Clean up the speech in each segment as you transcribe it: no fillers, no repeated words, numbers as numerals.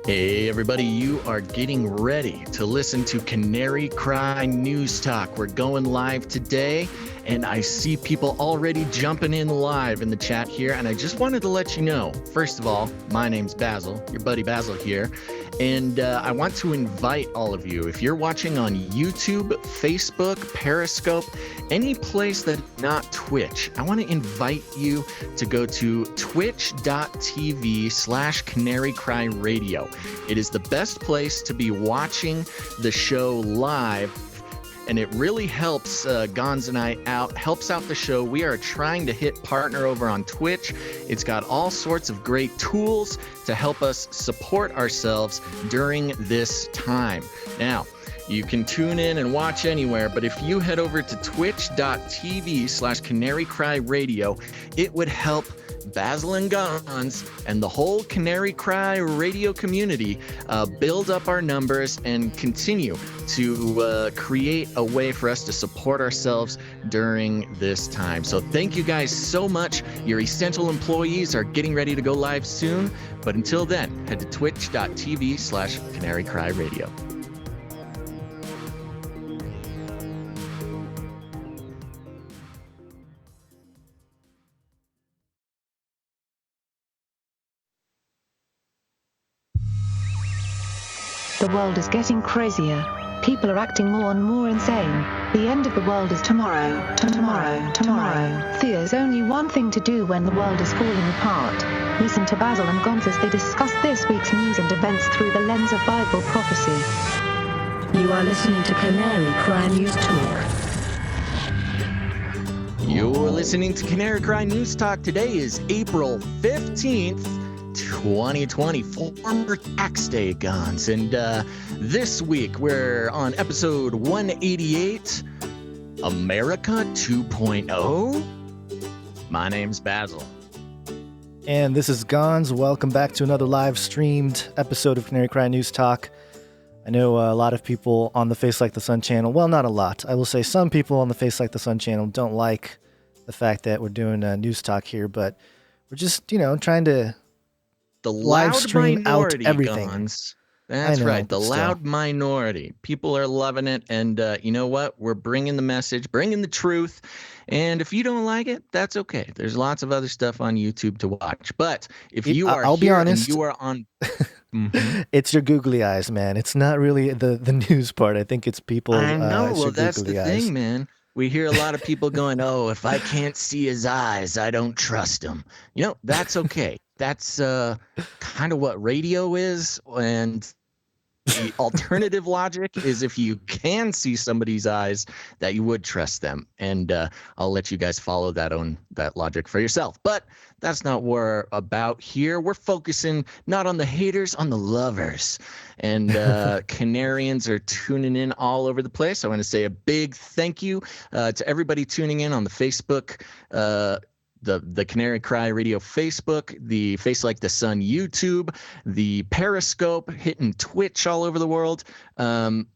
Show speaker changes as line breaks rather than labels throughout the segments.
Hey everybody, you are getting ready to listen to Canary Cry News Talk. We're going live today, and I see people already jumping in live in the chat here, and I just wanted to let you know, first of all, my name's Basil, your buddy Basil here, and I want to invite all of you, if you're watching on YouTube, Facebook, Periscope, any place that's not Twitch, I want to invite you to go to twitch.tv/Canary Cry Radio. It is the best place to be watching the show live, and it really helps Gons and I out, helps out the show. We are trying to hit partner over on Twitch. It's got all sorts of great tools to help us support ourselves during this time. Now, you can tune in and watch anywhere, but if you head over to twitch.tv/Canary Cry Radio, it would help Basil and Gons and the whole Canary Cry radio community build up our numbers and continue to create a way for us to support ourselves during this time. So thank you guys so much. Your essential employees are getting ready to go live soon. But until then, head to twitch.tv/Canary Cry Radio.
The world is getting crazier. People are acting more and more insane. The end of the world is tomorrow. Tomorrow. There's only one thing to do when the world is falling apart. Listen to Basil and Gons as they discuss this week's news and events through the lens of Bible prophecy.
You are listening to Canary Cry News Talk.
You're listening to Canary Cry News Talk. Today is April 15th. 2020, former tax day, Gons. And this week we're on episode 188, America 2.0. My name's Basil.
And this is Gons. Welcome back to another live streamed episode of Canary Cry News Talk. I know a lot of people on the FaceLikeTheSun channel, well, not a lot. I will say some people on the FaceLikeTheSun channel don't like the fact that we're doing news talk here, but we're just, trying to
the
live
loud
stream
minority,
out everything.
Gons. That's right. The loud minority. People are loving it. And you know what? We're bringing the message, bringing the truth. And if you don't like it, that's okay. There's lots of other stuff on YouTube to watch. But if you are
I'll be honest,
and you are on...
It's your googly eyes, man. It's not really the news part. I think it's people.
I know. Well, that's the
eyes.
thing, man. We hear a lot of people going, oh, if I can't see his eyes, I don't trust him. That's okay. That's kind of what radio is. And the alternative logic is if you can see somebody's eyes, that you would trust them. And I'll let you guys follow that logic for yourself. But that's not what we're about here. We're focusing not on the haters, on the lovers. And Canarians are tuning in all over the place. I want to say a big thank you to everybody tuning in on the Facebook, the Canary Cry Radio Facebook, the FaceLikeTheSun YouTube, the Periscope, hitting Twitch all over the world. And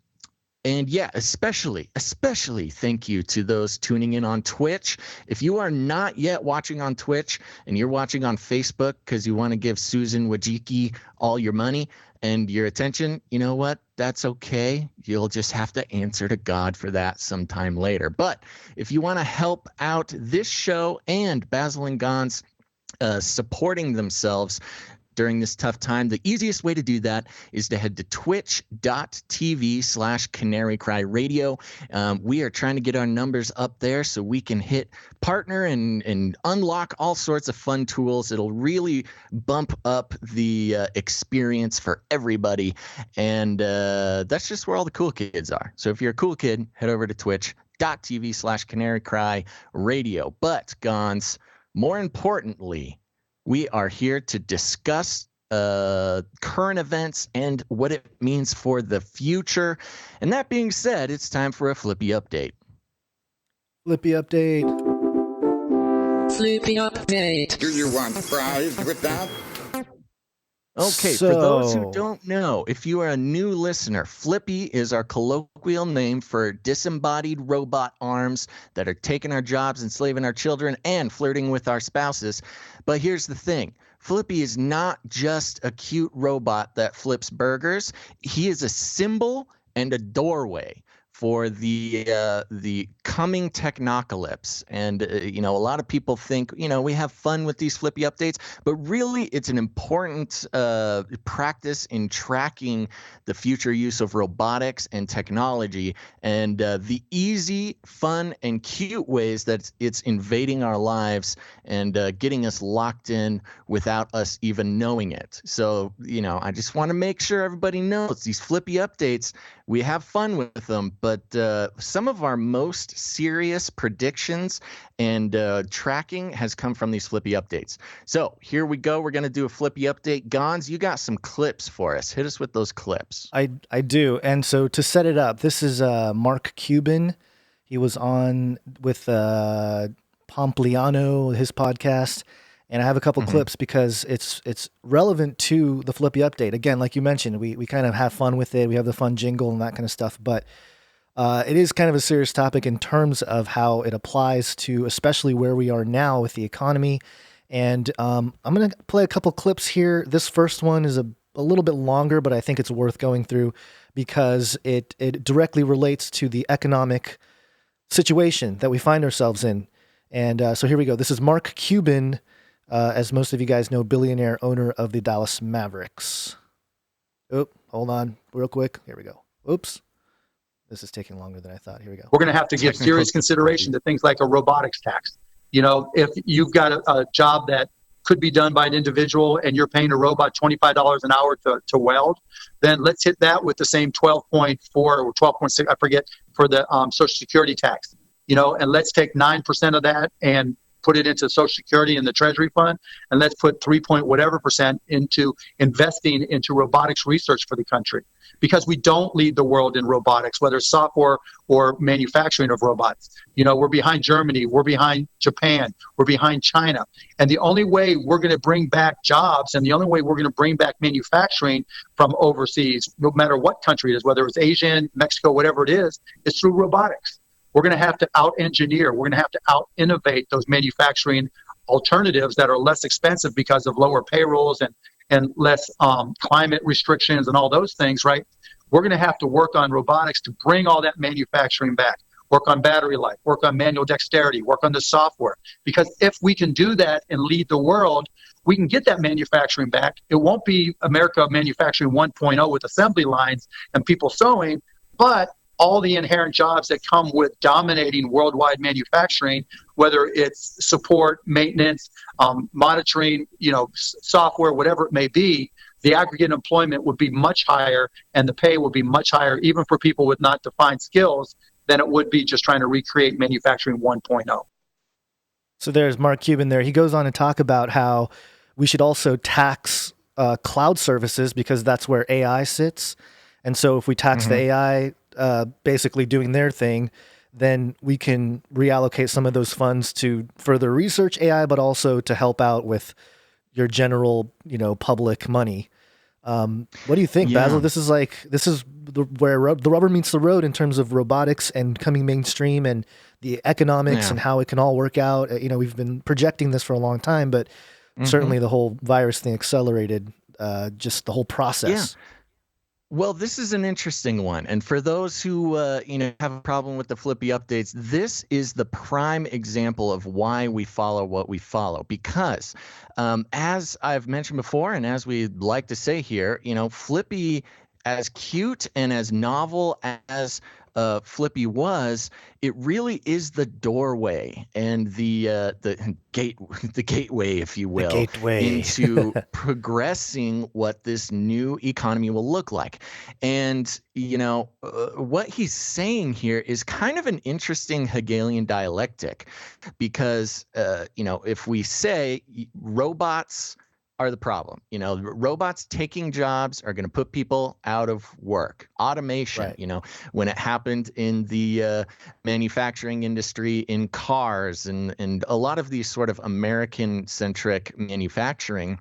yeah, especially thank you to those tuning in on Twitch. If you are not yet watching on Twitch and you're watching on Facebook because you want to give Susan Wojcicki all your money and your attention, you know what? That's okay. You'll just have to answer to God for that sometime later. But if you want to help out this show and Basil and Gons supporting themselves during this tough time, the easiest way to do that is to head to twitch.tv/Canary Cry Radio. We are trying to get our numbers up there so we can hit partner and unlock all sorts of fun tools. It'll really bump up the experience for everybody. And that's just where all the cool kids are. So if you're a cool kid, head over to twitch.tv/Canary Cry Radio. But, Gons, more importantly, we are here to discuss current events and what it means for the future. And that being said, it's time for a Flippy Update.
Flippy Update.
Flippy Update.
Do you want fries with that?
Okay, for those who
So,
don't know, if you are a new listener, Flippy is our colloquial name for disembodied robot arms that are taking our jobs, enslaving our children, and flirting with our spouses. But here's the thing. Flippy is not just a cute robot that flips burgers. He is a symbol and a doorway for the coming technocalypse. And a lot of people think we have fun with these Flippy updates, but really it's an important practice in tracking the future use of robotics and technology, and the easy, fun, and cute ways that it's invading our lives and getting us locked in without us even knowing it. So I just want to make sure everybody knows these Flippy updates, we have fun with them, but some of our most serious predictions and tracking has come from these Flippy updates. So here we go. We're going to do a Flippy update. Gons, you got some clips for us. Hit us with those clips.
I do. And so to set it up, this is Mark Cuban. He was on with Pompliano, his podcast. And I have a couple clips because it's relevant to the Flippy update. Again, like you mentioned, we kind of have fun with it. We have the fun jingle and that kind of stuff. But it is kind of a serious topic in terms of how it applies to especially where we are now with the economy. And I'm going to play a couple clips here. This first one is a little bit longer, but I think it's worth going through because it directly relates to the economic situation that we find ourselves in. And so here we go. This is Mark Cuban, as most of you guys know, billionaire owner of the Dallas Mavericks. Oh, hold on real quick. Here we go. Oops. This is taking longer than I thought. Here we go.
We're going to have to give serious consideration to things like a robotics tax. If you've got a job that could be done by an individual and you're paying a robot $25 an hour to weld, then let's hit that with the same 12.4 or 12.6, I forget, for the Social Security tax. And let's take 9% of that and put it into Social Security and the Treasury Fund, and let's put 3 point whatever percent into investing into robotics research for the country. Because we don't lead the world in robotics, whether it's software or manufacturing of robots. We're behind Germany, we're behind Japan, we're behind China. And the only way we're going to bring back jobs and the only way we're going to bring back manufacturing from overseas, no matter what country it is, whether it's Asian, Mexico, whatever it is through robotics. We're going to have to out-engineer. We're going to have to out-innovate those manufacturing alternatives that are less expensive because of lower payrolls and less climate restrictions and all those things, right? We're going to have to work on robotics to bring all that manufacturing back, work on battery life, work on manual dexterity, work on the software. Because if we can do that and lead the world, we can get that manufacturing back. It won't be America manufacturing 1.0 with assembly lines and people sewing, but all the inherent jobs that come with dominating worldwide manufacturing, whether it's support, maintenance, monitoring, software, whatever it may be, the aggregate employment would be much higher and the pay would be much higher, even for people with not defined skills, than it would be just trying to recreate manufacturing 1.0.
So there's Mark Cuban there. He goes on to talk about how we should also tax cloud services because that's where AI sits. And so if we tax the AI basically doing their thing, then we can reallocate some of those funds to further research AI, but also to help out with your general, public money. What do you think, Basil? This is where the rubber meets the road in terms of robotics and coming mainstream and the economics and how it can all work out. We've been projecting this for a long time, but certainly the whole virus thing accelerated just the whole process.
Yeah. Well, this is an interesting one. And for those who, have a problem with the Flippy updates, this is the prime example of why we follow what we follow. Because as I've mentioned before, and as we like to say here, Flippy, as cute and as novel as Flippy was, it really is the doorway and the gateway, if you will, into progressing what this new economy will look like. And what he's saying here is kind of an interesting Hegelian dialectic, because if we say robots are the problem. Robots taking jobs are going to put people out of work. Automation,
right.
When it happened in the manufacturing industry, in cars, and a lot of these sort of American-centric manufacturing,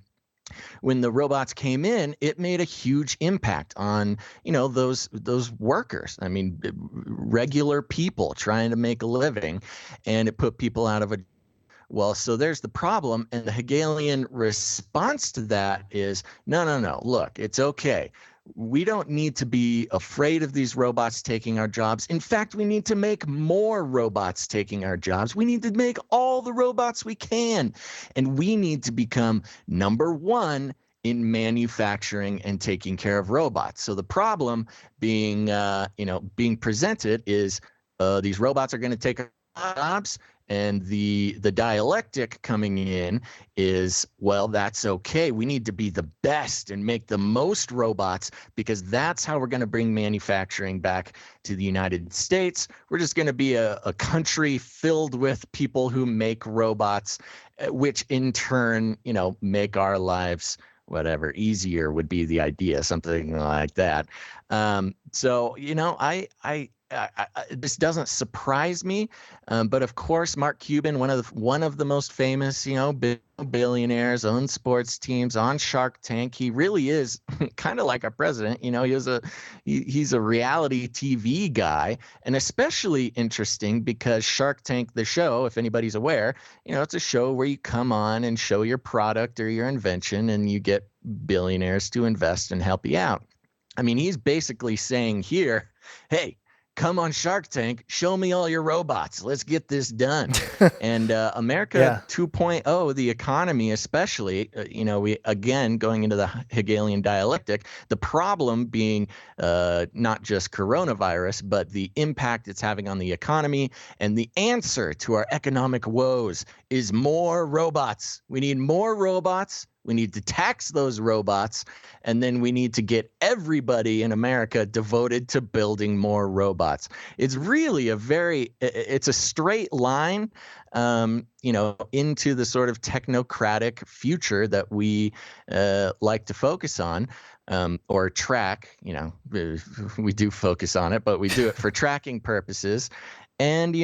when the robots came in, it made a huge impact on, those workers. I mean, regular people trying to make a living, and it put people out of a well, so there's the problem. And the Hegelian response to that is no, no, no. Look, it's okay. We don't need to be afraid of these robots taking our jobs. In fact, we need to make more robots taking our jobs. We need to make all the robots we can. And we need to become number one in manufacturing and taking care of robots. So the problem being, being presented is these robots are going to take our jobs. And the dialectic coming in is, well, that's okay. We need to be the best and make the most robots, because that's how we're going to bring manufacturing back to the United States. We're just going to be a country filled with people who make robots, which in turn, make our lives whatever easier would be the idea, something like that. So, this doesn't surprise me, but of course, Mark Cuban, one of the most famous, billionaires, owns sports teams, on Shark Tank. He really is kind of like our president. He's a reality TV guy, and especially interesting because Shark Tank, the show, if anybody's aware, it's a show where you come on and show your product or your invention, and you get billionaires to invest and help you out. I mean, he's basically saying here, hey, come on Shark Tank, show me all your robots. Let's get this done. And America 2.0, the economy especially, we again going into the Hegelian dialectic, the problem being not just coronavirus, but the impact it's having on the economy. And the answer to our economic woes is more robots. We need more robots. We need to tax those robots, and then we need to get everybody in America devoted to building more robots. It's really it's a straight line, into the sort of technocratic future that we like to focus on, or track. We do focus on it, but we do it for tracking purposes. And,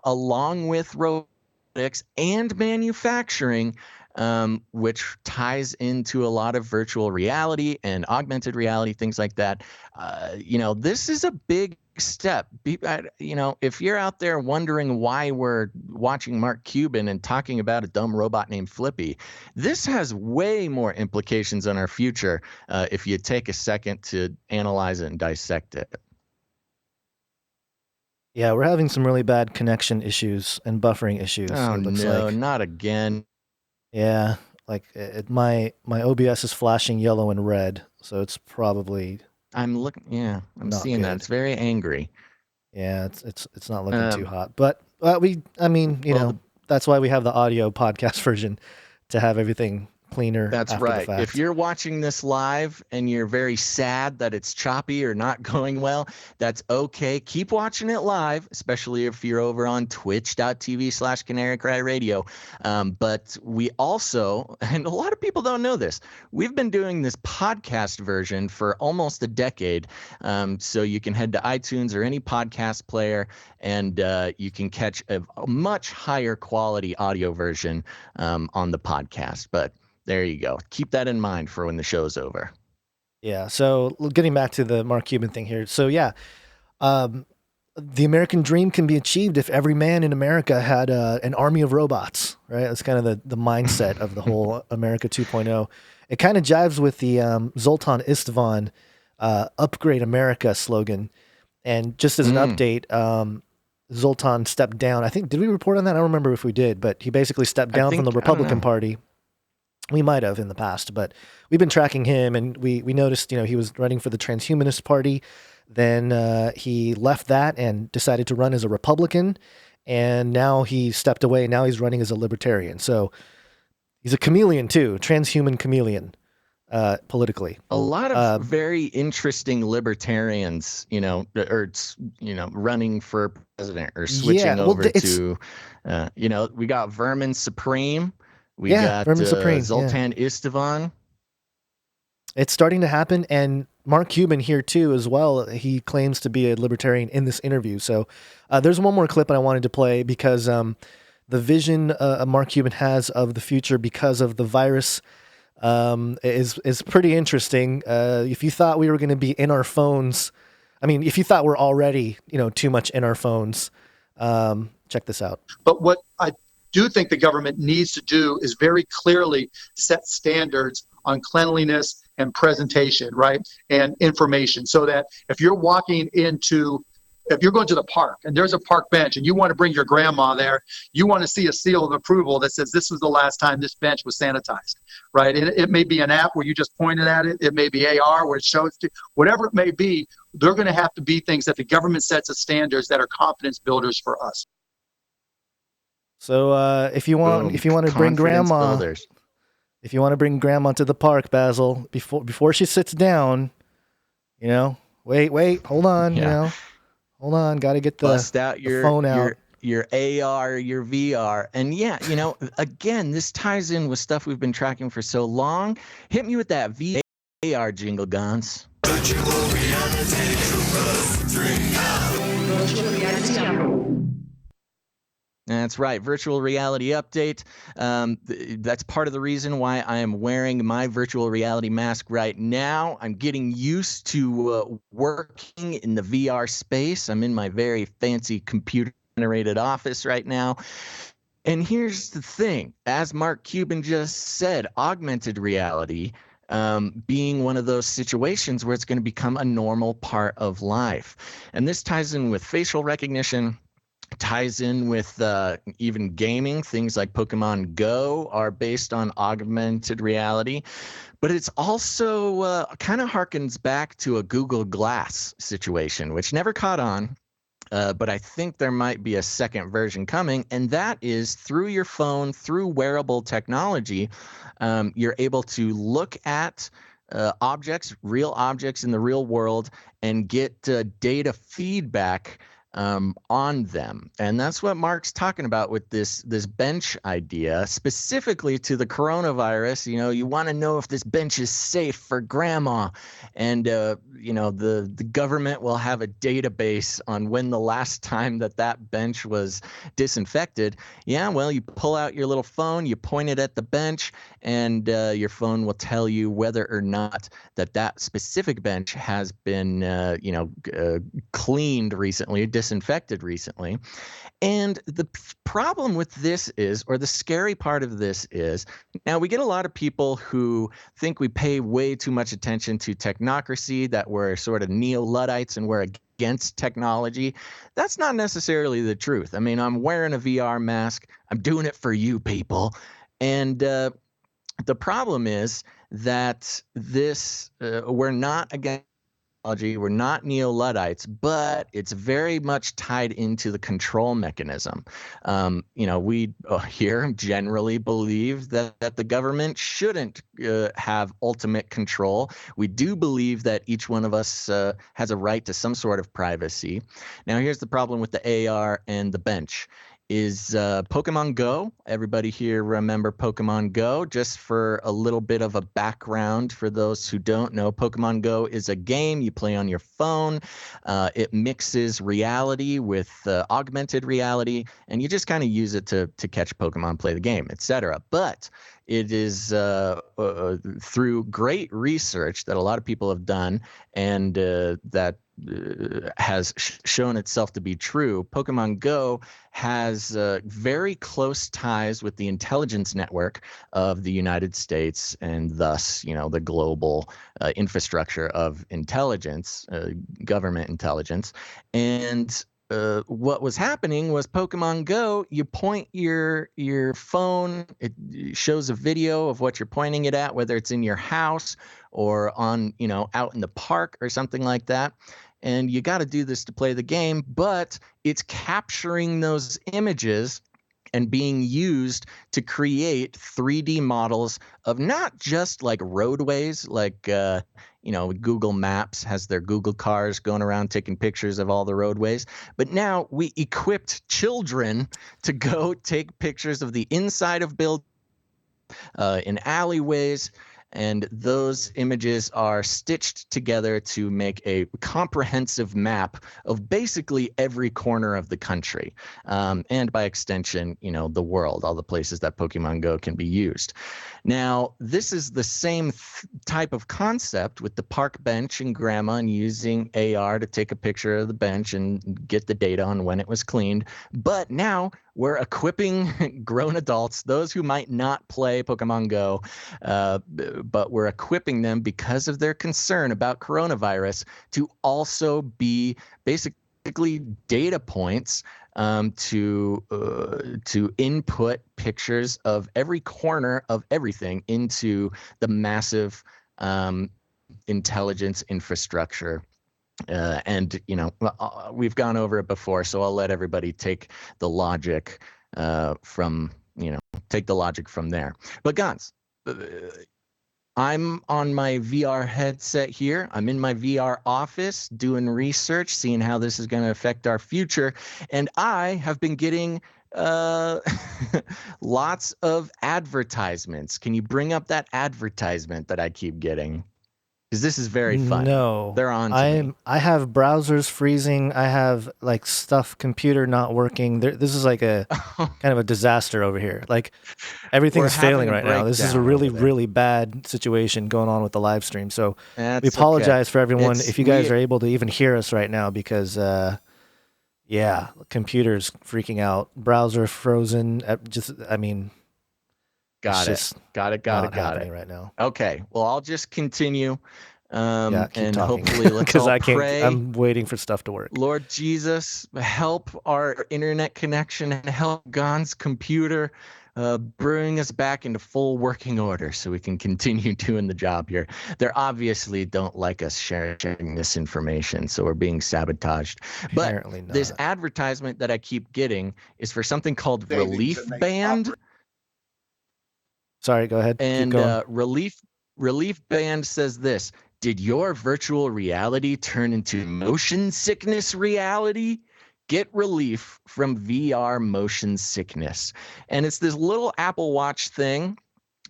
along with robotics and manufacturing, which ties into a lot of virtual reality and augmented reality, things like that. This is a big step. If you're out there wondering why we're watching Mark Cuban and talking about a dumb robot named Flippy, this has way more implications on our future if you take a second to analyze it and dissect it.
Yeah, we're having some really bad connection issues and buffering issues.
Oh, no,
like.
Not again.
Yeah, like my OBS is flashing yellow and red, so it's probably.
I'm seeing
good.
that. It's very angry.
Yeah, it's not looking too hot, but that's why we have the audio podcast version to have everything cleaner.
That's
after
right.
The fact.
If you're watching this live and you're very sad that it's choppy or not going well, that's okay. Keep watching it live, especially if you're over on twitch.tv/Canary Cry Radio. But we also, and a lot of people don't know this, we've been doing this podcast version for almost a decade. So you can head to iTunes or any podcast player, and you can catch a much higher quality audio version on the podcast. But there you go. Keep that in mind for when the show's over.
Yeah. So getting back to the Mark Cuban thing here. So yeah, the American dream can be achieved if every man in America had an army of robots, right? That's kind of the mindset of the whole America 2.0. It kind of jives with the Zoltan Istvan Upgrade America slogan. And just as an update, Zoltan stepped down. I think, did we report on that? I don't remember if we did, but he basically stepped down from the Republican Party. We might have in the past, but we've been tracking him, and we noticed, he was running for the Transhumanist Party. Then he left that and decided to run as a Republican, and now he stepped away. Now he's running as a Libertarian. So he's a chameleon too, transhuman chameleon, politically.
A lot of very interesting libertarians, running for president or switching over to, we got Vermin Supreme. We got Zoltan Istvan.
It's starting to happen, and Mark Cuban here too as well. He claims to be a libertarian in this interview. So there's one more clip that I wanted to play because the vision Mark Cuban has of the future because of the virus is pretty interesting. If you thought we were going to be in our phones, I mean, if you thought we're already, too much in our phones, check this out.
But what I do think the government needs to do is very clearly set standards on cleanliness and presentation, right? And information, so that if you're going to the park and there's a park bench and you want to bring your grandma there, you want to see a seal of approval that says this was the last time this bench was sanitized, right? And it may be an app where you just pointed at it. It may be AR where it shows to whatever it may be. They're going to have to be things that the government sets as standards that are confidence builders for us.
So if you want to bring grandma, if you want to bring grandma to the park, Basil, before she sits down, wait, hold on, hold on, got to get the
bust out
the phone out.
Your AR, your VR. And again, this ties in with stuff we've been tracking for so long. Hit me with that VR jingle, Guns. Virtual reality. That's right. Virtual reality update. That's part of the reason why I am wearing my virtual reality mask right now. I'm getting used to working in the VR space. I'm in my very fancy computer-generated office right now. And here's the thing. As Mark Cuban just said, augmented reality being one of those situations where it's going to become a normal part of life. And this ties in with facial recognition, ties in with even gaming. Things like Pokemon Go are based on augmented reality. But it's also kind of harkens back to a Google Glass situation, which never caught on. But I think there might be a second version coming, and that is through your phone, through wearable technology, you're able to look at objects, real objects in the real world, and get data feedback on them. And that's what Mark's talking about with this bench idea, specifically to the coronavirus. You want to know if this bench is safe for grandma, and the government will have a database on when the last time that bench was disinfected. Yeah, well, you pull out your little phone, you point it at the bench, and your phone will tell you whether or not that specific bench has been cleaned recently, disinfected recently. And the problem with this is, or the scary part of this is, now we get a lot of people who think we pay way too much attention to technocracy, that we're sort of neo-Luddites and we're against technology. That's not necessarily the truth. I mean, I'm wearing a VR mask. I'm doing it for you people. And the problem is that we're not against technology, we're not neo-Luddites, but it's very much tied into the control mechanism. We here generally believe that the government shouldn't have ultimate control. We do believe that each one of us has a right to some sort of privacy. Now, here's the problem with the AR and the bench. Is Pokemon Go. Everybody here remember Pokemon Go? Just for a little bit of a background for those who don't know, Pokemon Go is a game you play on your phone. It mixes reality with augmented reality, and you just kind of use it to catch Pokemon, play the game, etc. But it is through great research that a lot of people have done, and that has shown itself to be true. Pokemon Go has very close ties with the intelligence network of the United States, and thus, the global infrastructure of intelligence, government intelligence. And what was happening was Pokemon Go, you point your phone, it shows a video of what you're pointing it at, whether it's in your house or on, out in the park or something like that. And you got to do this to play the game, but it's capturing those images and being used to create 3D models of not just like roadways, like Google Maps has their Google cars going around taking pictures of all the roadways. But now we equipped children to go take pictures of the inside of buildings, in alleyways. And those images are stitched together to make a comprehensive map of basically every corner of the country, and by extension, the world, all the places that Pokemon Go can be used. Now, this is the same type of concept with the park bench and grandma and using AR to take a picture of the bench and get the data on when it was cleaned. But now we're equipping grown adults, those who might not play Pokemon Go, but we're equipping them because of their concern about coronavirus to also be basically data points to input pictures of every corner of everything into the massive intelligence infrastructure. And we've gone over it before, so I'll let everybody take the logic from there. But Gons, I'm on my VR headset here. I'm in my VR office doing research, seeing how this is going to affect our future. And I have been getting lots of advertisements. Can you bring up that advertisement that I keep getting? Because this is very funny.
No,
they're on to me.
I have browsers freezing. I have like computer not working. This is like a kind of a disaster over here. Like everything's failing right now. This is a really, really bad situation going on with the live stream. So we apologize for everyone if you guys are able to even hear us right now because, computer's freaking out. Browser frozen.
Got it
right now.
Okay, well, I'll just continue.
Keep
and
talking.
Hopefully let's all pray.
I'm waiting for stuff to work.
Lord Jesus, help our internet connection and help Gon's computer bring us back into full working order so we can continue doing the job here. They obviously don't like us sharing this information, so we're being sabotaged.
Apparently not.
This advertisement that I keep getting is for something called Relief Band.
Sorry, go ahead.
And Relief Band says this: did your virtual reality turn into motion sickness reality? Get relief from VR motion sickness. And it's this little Apple Watch thing,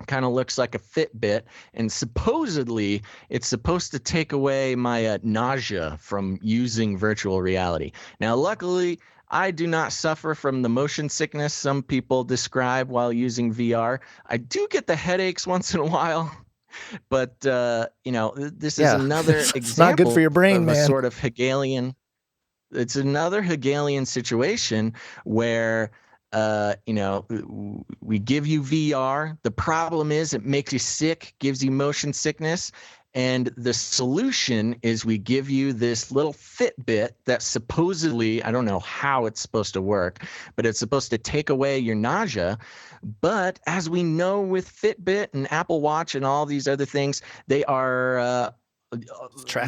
kind of looks like a Fitbit, and supposedly it's supposed to take away my nausea from using virtual reality. Now, luckily, I do not suffer from the motion sickness some people describe while using VR. I do get the headaches once in a while, but this is another example.
It's not good for your brain,
of
man.
A sort of Hegelian. It's another Hegelian situation where we give you VR. The problem is it makes you sick, gives you motion sickness. And the solution is we give you this little Fitbit that supposedly, I don't know how it's supposed to work, but it's supposed to take away your nausea. But as we know with Fitbit and Apple Watch and all these other things, they are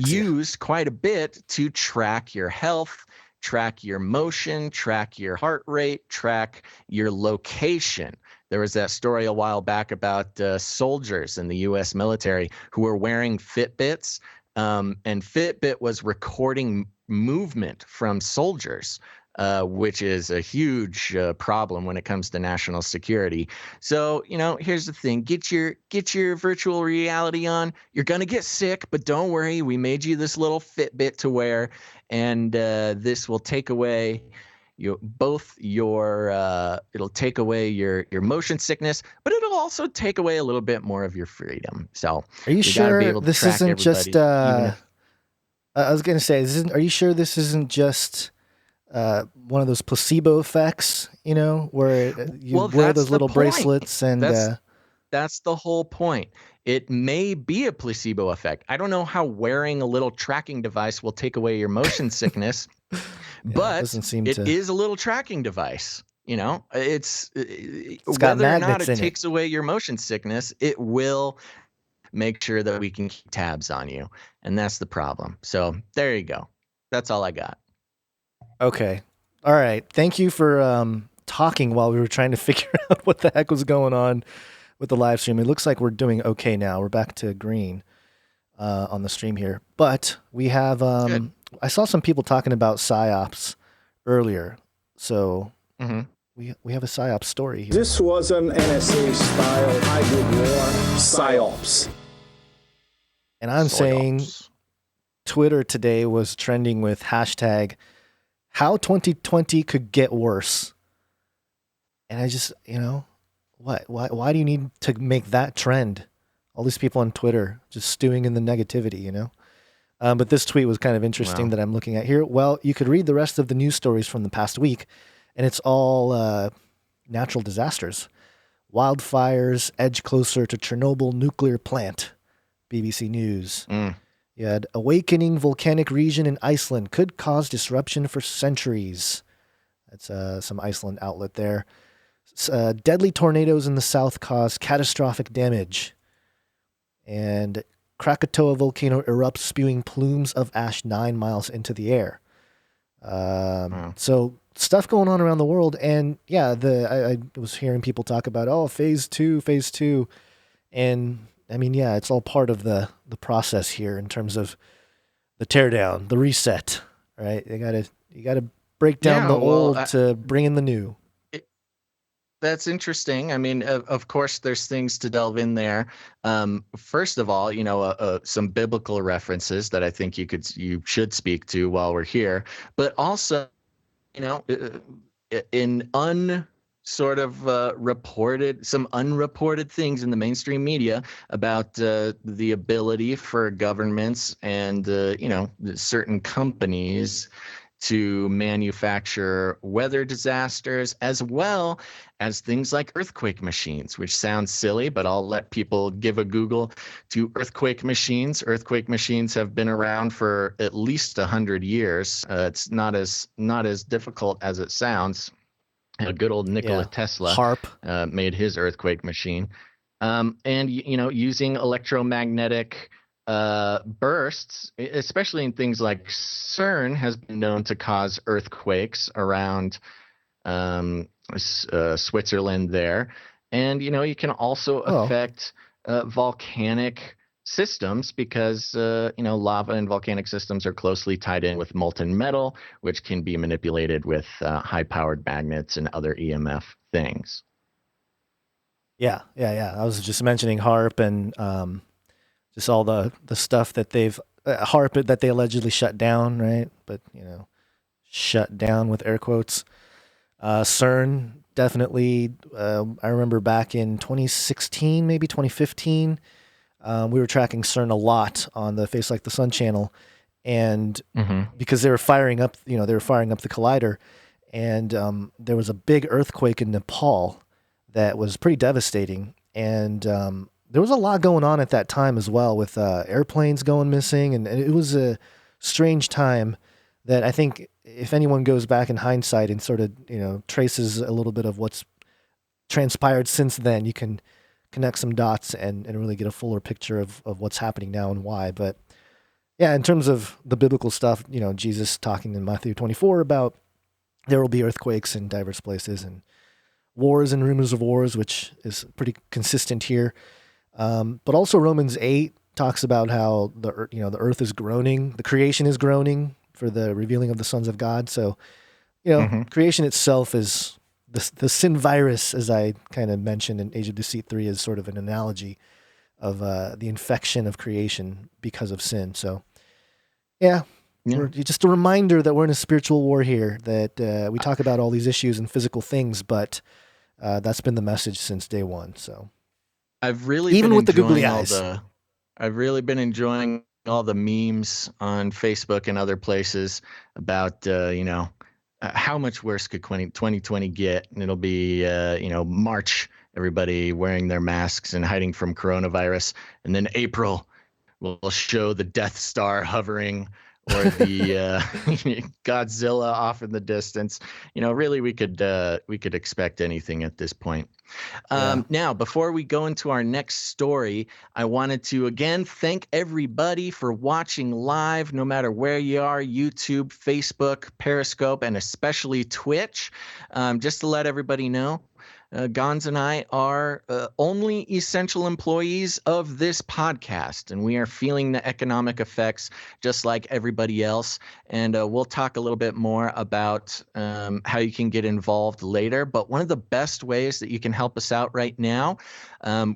used quite a bit to track your health, track your motion, track your heart rate, track your location. There was that story a while back about soldiers in the U.S. military who were wearing Fitbits, and Fitbit was recording movement from soldiers, which is a huge problem when it comes to national security. So, here's the thing. Get your virtual reality on. You're going to get sick, but don't worry. We made you this little Fitbit to wear, and this will take away it'll take away your motion sickness, but it'll also take away a little bit more of your freedom. So
are you sure this isn't just I was going to say, are you sure this isn't just one of those placebo effects, where you wear those little bracelets and
that's the whole point. It may be a placebo effect. I don't know how wearing a little tracking device will take away your motion sickness. But it is a little tracking device. It's whether or not it takes away your motion sickness, it will make sure that we can keep tabs on you. And that's the problem. So there you go. That's all I got.
Okay. All right. Thank you for talking while we were trying to figure out what the heck was going on with the live stream. It looks like we're doing okay now. We're back to green on the stream here. But we have I saw some people talking about PSYOPs earlier, so we have a PSYOP story here.
This was an NSA-style hybrid war PSYOPs.
And I'm saying Twitter today was trending with hashtag how 2020 could get worse. And I just, why do you need to make that trend? All these people on Twitter just stewing in the negativity, But this tweet was kind of interesting that I'm looking at here. Well, you could read the rest of the news stories from the past week, and it's all natural disasters. Wildfires edge closer to Chernobyl nuclear plant, BBC News. You had awakening volcanic region in Iceland could cause disruption for centuries. That's some Iceland outlet there. Deadly tornadoes in the south cause catastrophic damage. And Krakatoa volcano erupts, spewing plumes of ash 9 miles into the air. So stuff going on around the world. And yeah, I was hearing people talk about, phase two. And I mean, yeah, it's all part of the process here in terms of the teardown, the reset, right? You gotta break down the old to bring in the new.
That's interesting. I mean, of course, there's things to delve in there. First of all, some biblical references that I think you should speak to while we're here, but also, in some unreported things in the mainstream media about the ability for governments and certain companies to manufacture weather disasters as well as things like earthquake machines, which sounds silly, but I'll let people give a Google to earthquake machines. Earthquake machines have been around for at least 100 years. It's not as difficult as it sounds. Good old Nikola Tesla made his earthquake machine. And using electromagnetic bursts, especially in things like CERN, has been known to cause earthquakes around Switzerland there. And, you can also affect volcanic systems because, lava and volcanic systems are closely tied in with molten metal, which can be manipulated with high-powered magnets and other EMF things.
Yeah. I was just mentioning HARP and just all the stuff that they've HARP that they allegedly shut down, right? But shut down with air quotes. CERN definitely. I remember back in 2016, maybe 2015, we were tracking CERN a lot on the Face Like the Sun channel, and because they were firing up the collider, and there was a big earthquake in Nepal that was pretty devastating, and there was a lot going on at that time as well, with airplanes going missing, and it was a strange time that I think if anyone goes back in hindsight and sort of traces a little bit of what's transpired since then, you can connect some dots and really get a fuller picture of what's happening now and why. But yeah, in terms of the biblical stuff, Jesus talking in Matthew 24 about there will be earthquakes in diverse places and wars and rumors of wars, which is pretty consistent here. But also Romans 8 talks about how the earth is groaning, the creation is groaning for the revealing of the sons of God. So, creation itself is the sin virus, as I kind of mentioned in Age of Deceit 3, is sort of an analogy of the infection of creation because of sin. So, just a reminder that we're in a spiritual war here, that we talk about all these issues and physical things, but that's been the message since day one. So
I've really
even
been
with the googly
enjoying
eyes.
I've really been enjoying all the memes on Facebook and other places about how much worse could 2020 get, and it'll be March, everybody wearing their masks and hiding from coronavirus, and then April will show the Death Star hovering or the Godzilla off in the distance. Really, we could expect anything at this point. Now, before we go into our next story, I wanted to again thank everybody for watching live, no matter where you are: YouTube, Facebook, Periscope, and especially Twitch. Just to let everybody know, Gons and I are only essential employees of this podcast, and we are feeling the economic effects just like everybody else. And we'll talk a little bit more about how you can get involved later. But one of the best ways that you can help us out right now,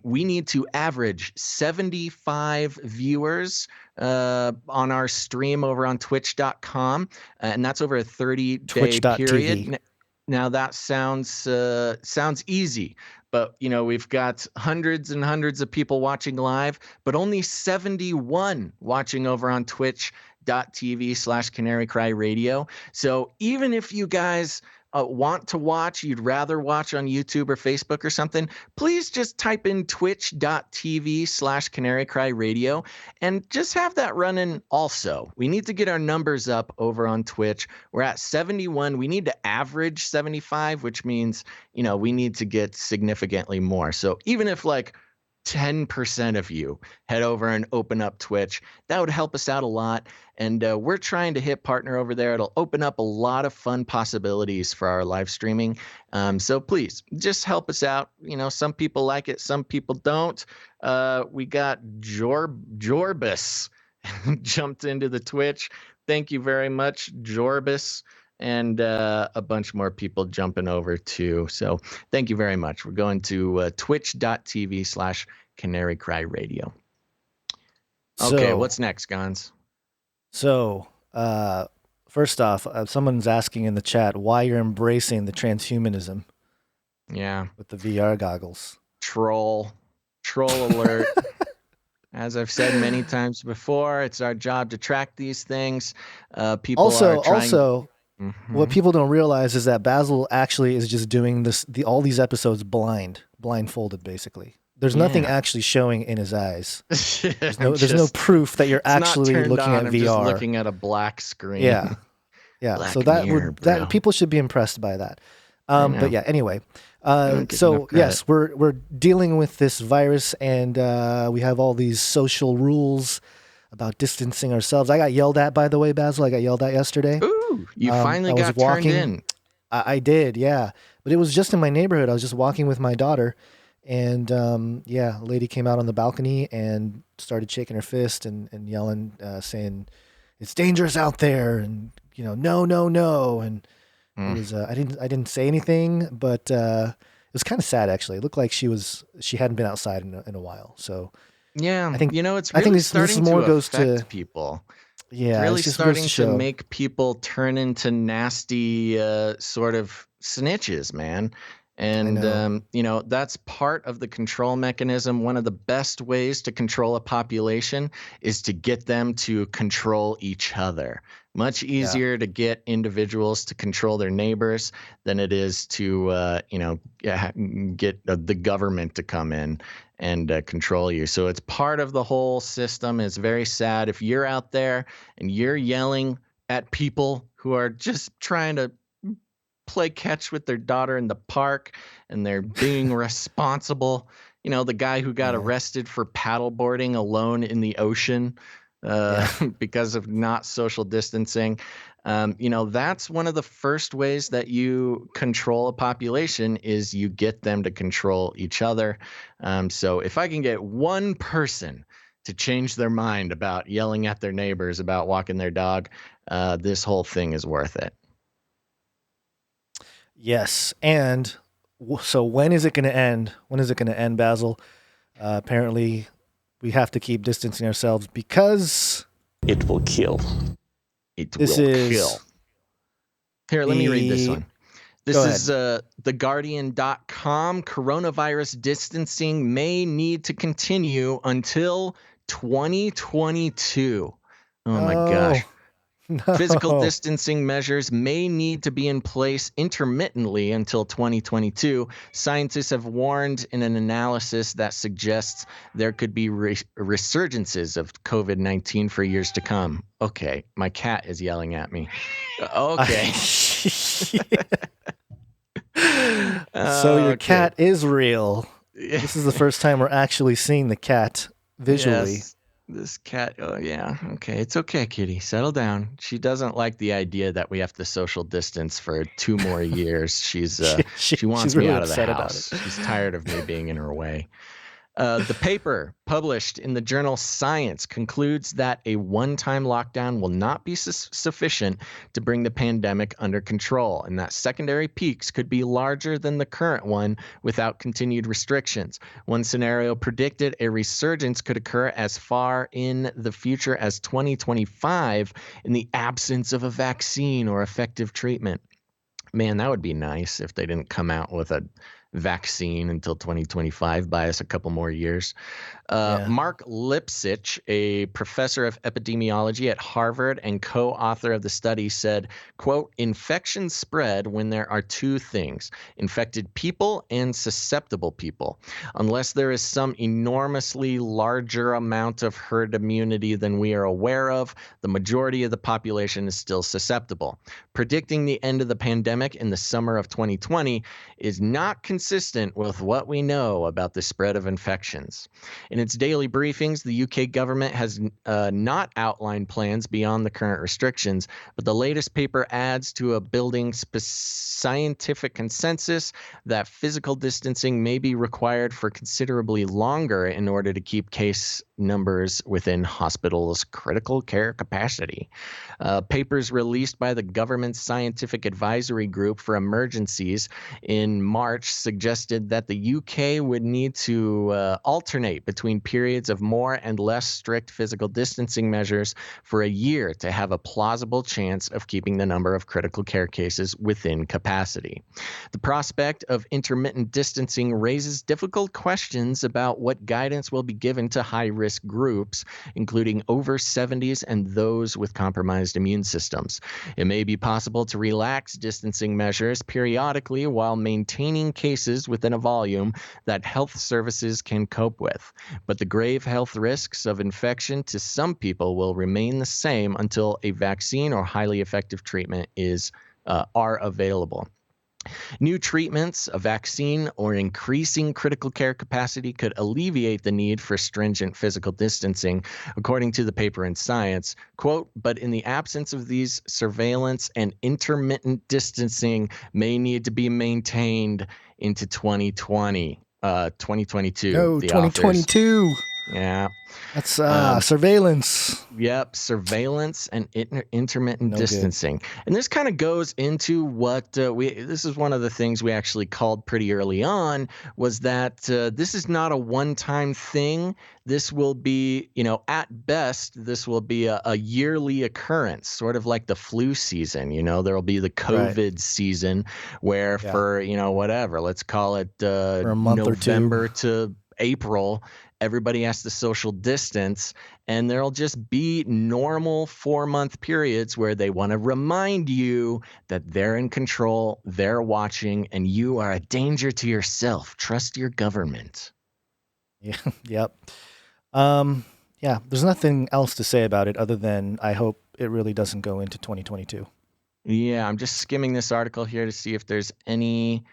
we need to average 75 viewers on our stream over on twitch.com, and that's over a 30-day period. Now that sounds easy, but we've got hundreds and hundreds of people watching live, but only 71 watching over on twitch.tv/Canary Cry Radio. So even if you guys want to watch, you'd rather watch on YouTube or Facebook or something, please just type in twitch.tv/Canary Cry Radio and just have that running also. We need to get our numbers up over on Twitch. We're at 71. We need to average 75, which means, we need to get significantly more. So even if 10% of you head over and open up Twitch, that would help us out a lot. And we're trying to hit partner over there. It'll open up a lot of fun possibilities for our live streaming. So please just help us out. Some people like it, some people don't. We got Jorbus jumped into the Twitch. Thank you very much, Jorbus. And a bunch more people jumping over too. So thank you very much. We're going to twitch.tv/Canary Cry Radio. Okay, what's next, Gons?
So first off, someone's asking in the chat why you're embracing the transhumanism.
Yeah.
With the VR goggles.
Troll alert. As I've said many times before, it's our job to track these things. People are trying... Mm-hmm.
What people don't realize is that Basil actually is just doing all these episodes blindfolded, basically. There's nothing actually showing in his eyes. There's no proof that you're actually looking at VR.
I'm just looking at a black screen.
Yeah.
Black
so that people should be impressed by that. But yeah, anyway. Yes, we're dealing with this virus, and we have all these social rules about distancing ourselves. I got yelled at, by the way, Basil. I got yelled at yesterday.
Ooh, you finally got turned in.
I did, yeah. But it was just in my neighborhood. I was just walking with my daughter, and a lady came out on the balcony and started shaking her fist and yelling, saying, "It's dangerous out there," and no. And it was I didn't say anything, but it was kind of sad actually. It looked like she hadn't been outside in a while. So.
Yeah,
I think
it's really starting to affect people.
Yeah,
it's really starting to make people turn into nasty sort of snitches, man. And that's part of the control mechanism. One of the best ways to control a population is to get them to control each other. Much easier to get individuals to control their neighbors than it is to get the government to come in and control you. So it's part of the whole system. It's very sad if you're out there and you're yelling at people who are just trying to play catch with their daughter in the park and they're being responsible. The guy who got arrested for paddleboarding alone in the ocean because of not social distancing. That's one of the first ways that you control a population is you get them to control each other. So if I can get one person to change their mind about yelling at their neighbors about walking their dog, this whole thing is worth it.
Yes. And so when is it going to end? When is it going to end, Basil? Apparently we have to keep distancing ourselves because
it will kill.
It will kill. Here, let me read this one. This is theguardian.com. Coronavirus distancing may need to continue until 2022. Oh my gosh.
No.
Physical distancing measures may need to be in place intermittently until 2022. Scientists have warned in an analysis that suggests there could be resurgences of COVID-19 for years to come. Okay, my cat is yelling at me. Okay.
So your cat is real. This is the first time we're actually seeing the cat visually.
Yes. This cat. Oh yeah. Okay. It's okay, kitty. Settle down. She doesn't like the idea that we have to social distance for 2 more years. She
She's
wants me
really
out of the
upset about it.
house. She's tired of me being in her way. The paper published in the journal Science concludes that a one-time lockdown will not be sufficient to bring the pandemic under control, and that secondary peaks could be larger than the current one without continued restrictions. One scenario predicted a resurgence could occur as far in the future as 2025 in the absence of a vaccine or effective treatment. Man, that would be nice if they didn't come out with a vaccine until 2025, buy us a couple more years.
Yeah.
Mark Lipsitch, a professor of epidemiology at Harvard and co-author of the study, said, quote, infections spread when there are two things, infected people and susceptible people. Unless there is some enormously larger amount of herd immunity than we are aware of, the majority of the population is still susceptible. Predicting the end of the pandemic in the summer of 2020 is not consistent with what we know about the spread of infections. In its daily briefings, the UK government has not outlined plans beyond the current restrictions, but the latest paper adds to a building scientific consensus that physical distancing may be required for considerably longer in order to keep case numbers within hospitals' critical care capacity. Papers released by the government's Scientific Advisory Group for Emergencies in March suggested that the UK would need to alternate between periods of more and less strict physical distancing measures for a year to have a plausible chance of keeping the number of critical care cases within capacity. The prospect of intermittent distancing raises difficult questions about what guidance will be given to high-risk groups, including over 70s and those with compromised immune systems. It may be possible to relax distancing measures periodically while maintaining cases within a volume that health services can cope with. But the grave health risks of infection to some people will remain the same until a vaccine or highly effective treatment are available. New treatments, a vaccine, or increasing critical care capacity could alleviate the need for stringent physical distancing, according to the paper in Science. Quote, but in the absence of these, surveillance and intermittent distancing may need to be maintained into 2022.
No,
The authors.
2022.
Yeah.
That's surveillance.
Yep, surveillance and intermittent
No
distancing. And this kind of goes into what this is one of the things we actually called pretty early on, was that this is not a one-time thing. This will be, at best, this will be a yearly occurrence, sort of like the flu season. There will be the COVID season where for, whatever, let's call it
for a month
November
or two.
to April, everybody has to social distance, and there'll just be normal 4-month periods where they want to remind you that they're in control, they're watching, and you are a danger to yourself. Trust your government.
Yeah. Yep. Yeah, there's nothing else to say about it other than I hope it really doesn't go into 2022.
Yeah, I'm just skimming this article here to see if there's any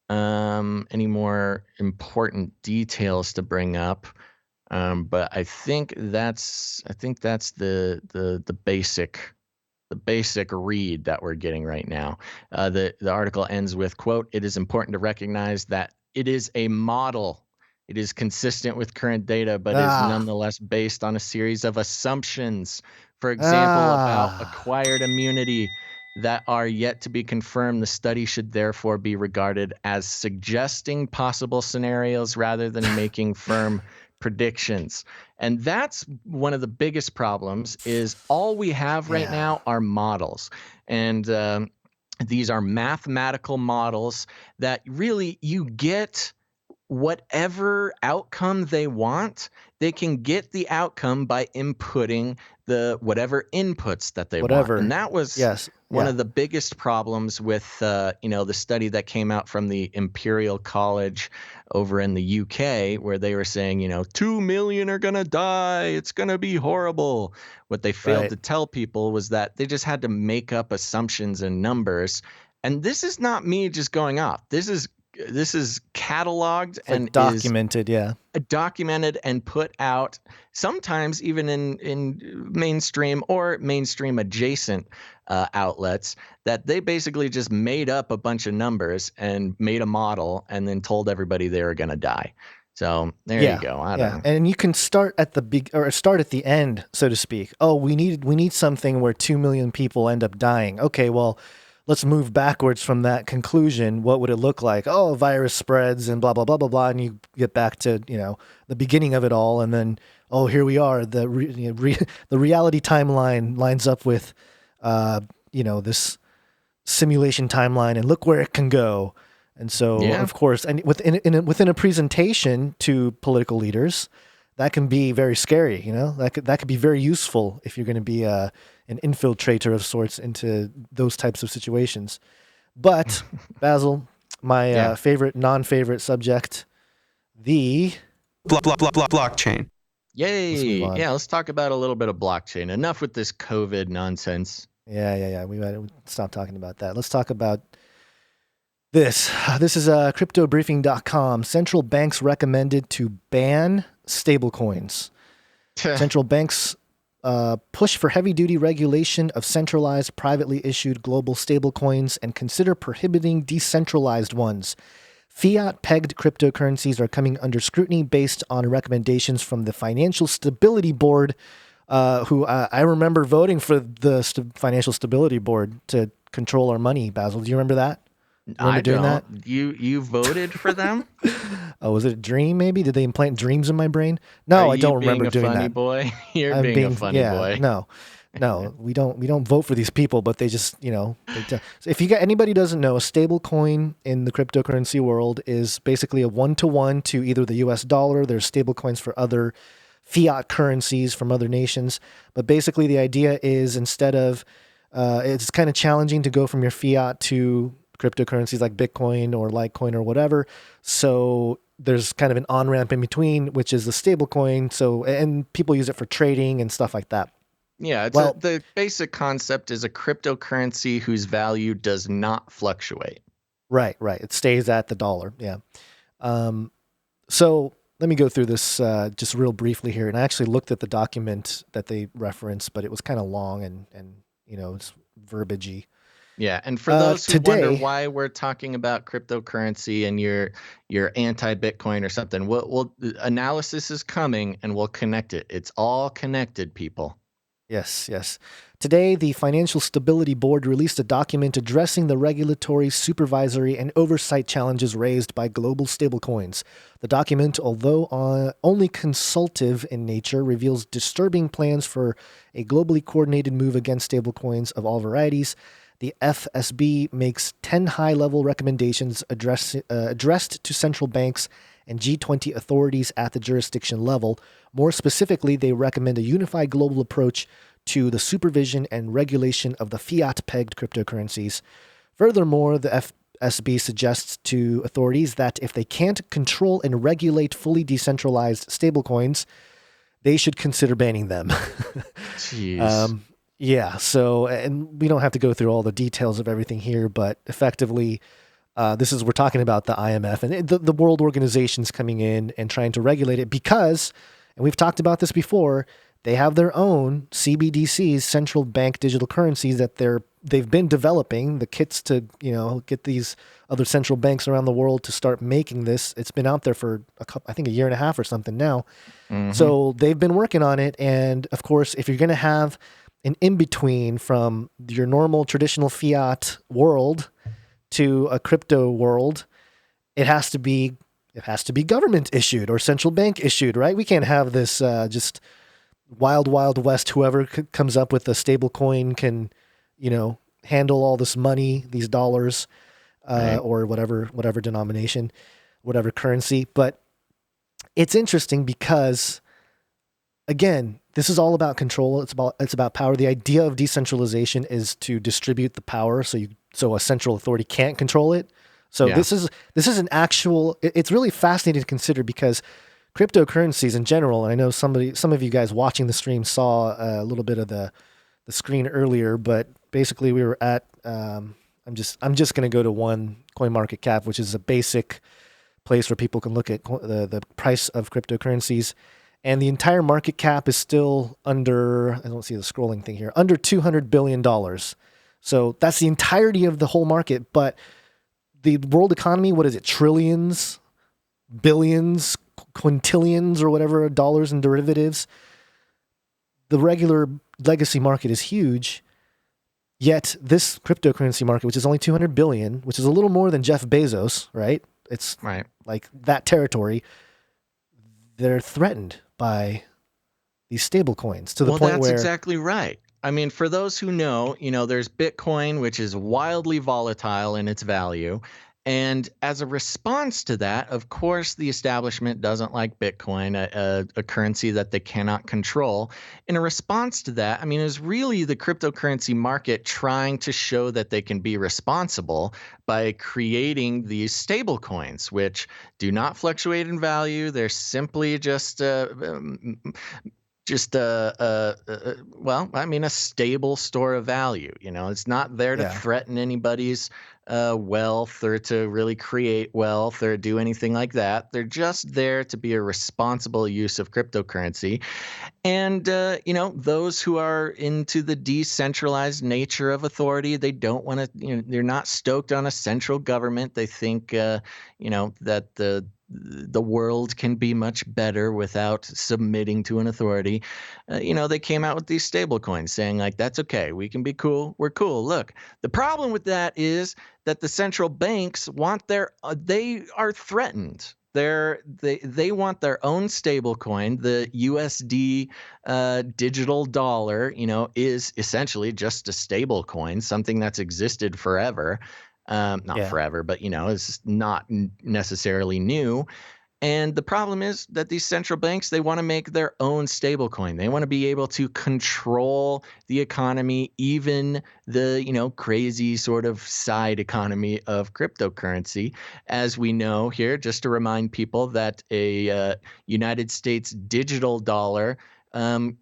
more important details to bring up. But I think that's the basic read that we're getting right now. The article ends with, quote, it is important to recognize that it is a model. It is consistent with current data, but is nonetheless based on a series of assumptions. For example, about acquired immunity that are yet to be confirmed. The study should therefore be regarded as suggesting possible scenarios rather than making firm predictions. And that's one of the biggest problems, is all we have right now are models. And these are mathematical models that really you get whatever outcome they want. They can get the outcome by inputting the whatever inputs that they want. And that was one of the biggest problems with the study that came out from the Imperial College over in the UK, where they were saying 2 million are gonna die, it's gonna be horrible. What they failed to tell people was that they just had to make up assumptions and numbers. And this is not me just going off. This is cataloged and
like documented, yeah.
Documented and put out, sometimes even in mainstream or mainstream adjacent outlets, that they basically just made up a bunch of numbers and made a model and then told everybody they were going to die. So there you go. I don't know.
And you can start at start at the end, so to speak. Oh, we need something where 2 million people end up dying. Okay, well, let's move backwards from that conclusion. What would it look like? Oh, a virus spreads and blah, blah, blah, blah, blah. And you get back to, the beginning of it all. And then, oh, here we are. The reality timeline lines up with, this simulation timeline, and look where it can go. And so, of course, and within a presentation to political leaders, that can be very scary. That could be very useful if you're going to be an infiltrator of sorts into those types of situations. But Basil, my favorite, non-favorite subject, the
blockchain.
Yay! Yeah, let's talk about a little bit of blockchain. Enough with this COVID nonsense.
Yeah. We gotta stop talking about that. Let's talk about this. This is cryptobriefing.com. Central banks recommended to ban stablecoins. Central banks push for heavy-duty regulation of centralized, privately issued global stablecoins and consider prohibiting decentralized ones. Fiat-pegged cryptocurrencies are coming under scrutiny based on recommendations from the Financial Stability Board, who I remember voting for the Financial Stability Board to control our money. Basil, do you remember that?
I don't. That? You voted for them?
Oh, was it a dream? Maybe did they implant dreams in my brain? No, I don't remember doing that.
Funny boy, you're being a funny boy.
No, we don't vote for these people, but they just so if anybody doesn't know, a stable coin in the cryptocurrency world is basically a 1-to-1 to either the U.S. dollar. There's stable coins for other fiat currencies from other nations, but basically the idea is instead of it's kind of challenging to go from your fiat to cryptocurrencies like Bitcoin or Litecoin or whatever. So there's kind of an on-ramp in between, which is the stable coin. So, and people use it for trading and stuff like that.
Yeah. The basic concept is a cryptocurrency whose value does not fluctuate.
Right. It stays at the dollar. Yeah. So let me go through this just real briefly here. And I actually looked at the document that they referenced, but it was kind of long and it's verbagey.
Yeah, and for those who wonder why we're talking about cryptocurrency and you're anti-Bitcoin or something, we'll analysis is coming and we'll connect it. It's all connected, people.
Yes. Today, the Financial Stability Board released a document addressing the regulatory, supervisory, and oversight challenges raised by global stablecoins. The document, although only consultative in nature, reveals disturbing plans for a globally coordinated move against stablecoins of all varieties. The FSB makes 10 high-level recommendations addressed to central banks and G20 authorities at the jurisdiction level. More specifically, they recommend a unified global approach to the supervision and regulation of the fiat-pegged cryptocurrencies. Furthermore, the FSB suggests to authorities that if they can't control and regulate fully decentralized stablecoins, they should consider banning them.
Jeez.
Yeah, so, and we don't have to go through all the details of everything here, but effectively, we're talking about the IMF and the world organizations coming in and trying to regulate it because, and we've talked about this before, they have their own CBDCs, central bank digital currencies that they've been developing, the kits to, get these other central banks around the world to start making this. It's been out there for I think a year and a half or something now. Mm-hmm. So they've been working on it. And of course, if you're going to have an in-between from your normal traditional fiat world to a crypto world, it has to be government issued or central bank issued, right? We can't have this just wild west. Whoever comes up with a stable coin can, handle all this money, these dollars, right, or whatever denomination, whatever currency. But it's interesting because, again, this is all about control. It's about power. The idea of decentralization is to distribute the power so a central authority can't control it. So yeah. This is an actual. It's really fascinating to consider because cryptocurrencies in general. And I know some of you guys watching the stream saw a little bit of the screen earlier, but basically we were at I'm just going to go to one CoinMarketCap, which is a basic place where people can look at the price of cryptocurrencies. And the entire market cap is still under, I don't see the scrolling thing here, under $200 billion. So that's the entirety of the whole market. But the world economy, what is it? Trillions, billions, quintillions, or whatever dollars in derivatives. The regular legacy market is huge. Yet this cryptocurrency market, which is only 200 billion, which is a little more than Jeff Bezos, right? It's
Right.
like that territory. They're threatened by these stable coins to the point
that's
where
exactly right. I mean, for those who know, there's Bitcoin, which is wildly volatile in its value. And as a response to that, of course, the establishment doesn't like Bitcoin, a currency that they cannot control. In a response to that, I mean, it's really the cryptocurrency market trying to show that they can be responsible by creating these stable coins, which do not fluctuate in value. They're simply just a stable store of value. It's not there to threaten anybody's wealth or to really create wealth or do anything like that. They're just there to be a responsible use of cryptocurrency. And, those who are into the decentralized nature of authority, they don't want to, they're not stoked on a central government. They think, that the world can be much better without submitting to an authority. They came out with these stable coins saying like, that's okay. We can be cool. We're cool. Look, the problem with that is that the central banks want they are threatened. They want their own stable coin. The USD digital dollar, is essentially just a stable coin, something that's existed forever. Not forever, but it's not necessarily new. And the problem is that these central banks, they want to make their own stable coin. They want to be able to control the economy, even the, crazy sort of side economy of cryptocurrency. As we know here, just to remind people that a United States digital dollar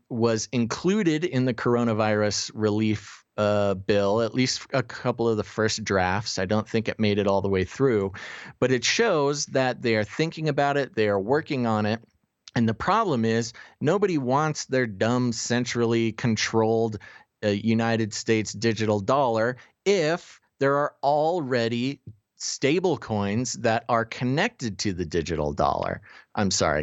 was included in the coronavirus relief bill, at least a couple of the first drafts. I don't think it made it all the way through, but it shows that they are thinking about it. They are working on it. And the problem is nobody wants their dumb, centrally controlled United States digital dollar if there are already stable coins that are connected to the digital dollar.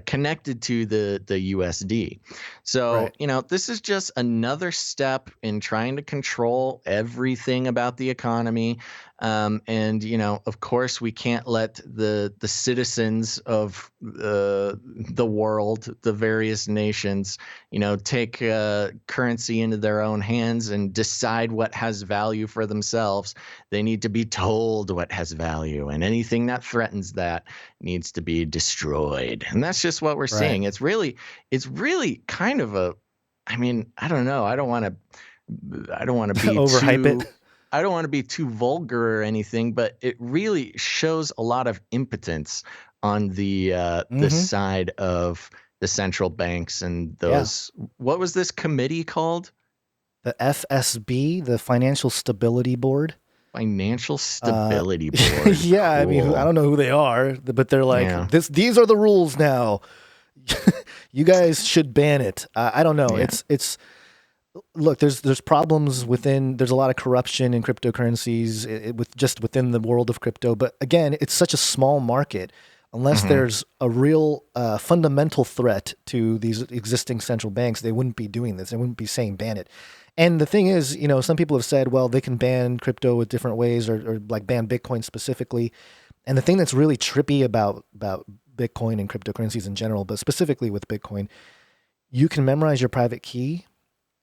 Connected to the USD. So,
right.
This is just another step in trying to control everything about the economy. And, of course, we can't let the citizens of the world, the various nations, take currency into their own hands and decide what has value for themselves. They need to be told what has value, and anything that threatens that needs to be destroyed. And that's just what we're seeing. It's really kind of I don't know. I don't want to be
overhype it.
I don't want to be too vulgar or anything, but it really shows a lot of impotence on the side of the central banks and those. What was this committee called?
The FSB, the Financial Stability Board.
Financial Stability Board.
Yeah, cool. I mean, I don't know who they are, but they're like, these are the rules now. You guys should ban it. I don't know. Yeah. It's look, there's problems within. There's a lot of corruption in cryptocurrencies within the world of crypto. But again, it's such a small market. Unless there's a real fundamental threat to these existing central banks, they wouldn't be doing this. They wouldn't be saying ban it. And the thing is, some people have said, well, they can ban crypto with different ways or like ban Bitcoin specifically. And the thing that's really trippy about Bitcoin and cryptocurrencies in general, but specifically with Bitcoin, you can memorize your private key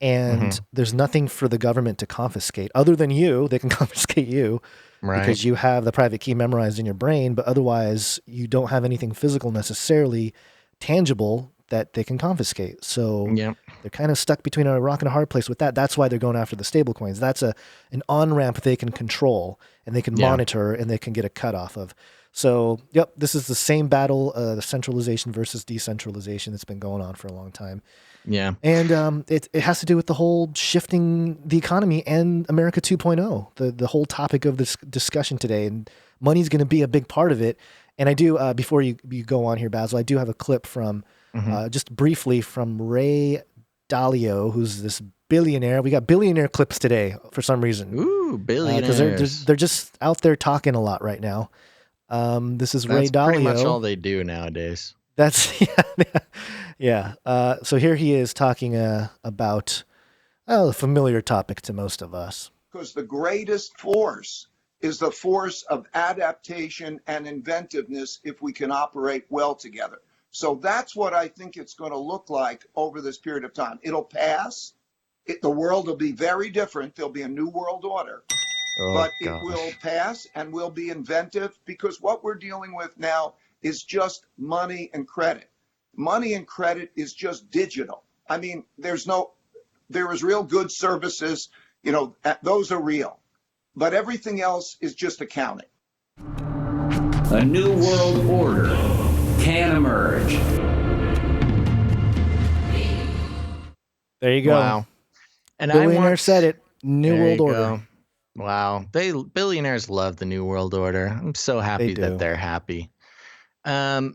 and there's nothing for the government to confiscate other than you. They can confiscate you because you have the private key memorized in your brain, but otherwise you don't have anything physical necessarily tangible that they can confiscate. So they're kind of stuck between a rock and a hard place with that. That's why they're going after the stable coins. That's an on-ramp they can control and they can monitor and they can get a cut off of. So, yep, this is the same battle, the centralization versus decentralization that's been going on for a long time.
Yeah.
And it has to do with the whole shifting the economy and America 2.0, the whole topic of this discussion today. And money's going to be a big part of it. And I do, before you go on here, Basil, I do have a clip from, just briefly, from Ray Dalio, who's this billionaire. We got billionaire clips today for some reason.
Ooh, billionaires.
Because they're just out there talking a lot right now. This is Ray Dalio.
That's pretty much all they do nowadays.
That's yeah. So here he is talking about a familiar topic to most of us.
Because the greatest force is the force of adaptation and inventiveness if we can operate well together. So that's what I think it's going to look like over this period of time. It'll pass. The world will be very different. There'll be a new world order. But it will pass, and we'll be inventive, because what we're dealing with now is just money and credit. Money and credit is just digital. I mean, there is real goods, services, those are real. But everything else is just accounting.
A new world order can emerge.
There you go.
Wow. And
billionaire said it. New world order.
Go. Wow. Billionaires love the New World Order. I'm so happy that they're happy. All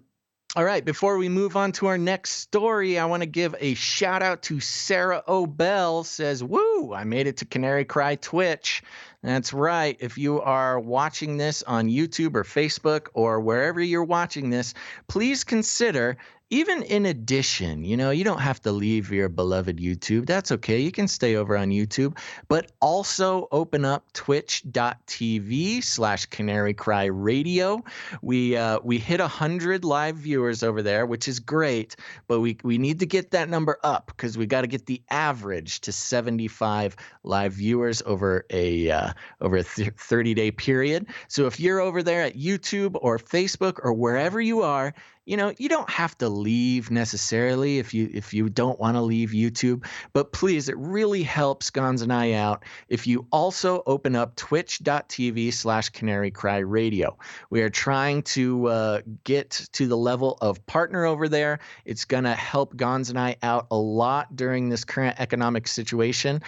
right. Before we move on to our next story, I want to give a shout out to Sarah O'Bell. Says, woo, I made it to Canary Cry Twitch. That's right. If you are watching this on YouTube or Facebook or wherever you're watching this, please consider, even in addition, you don't have to leave your beloved YouTube. That's okay. You can stay over on YouTube, but also open up twitch.tv/Canary Cry Radio. We hit 100 live viewers over there, which is great, but we need to get that number up, because we got to get the average to 75 live viewers over a 30-day period. So if you're over there at YouTube or Facebook or wherever you are, you don't have to leave necessarily if you don't want to leave YouTube, but please, it really helps Gons and I out if you also open up twitch.tv/Canary Cry Radio. We are trying to get to the level of partner over there. It's going to help Gons and I out a lot during this current economic situation.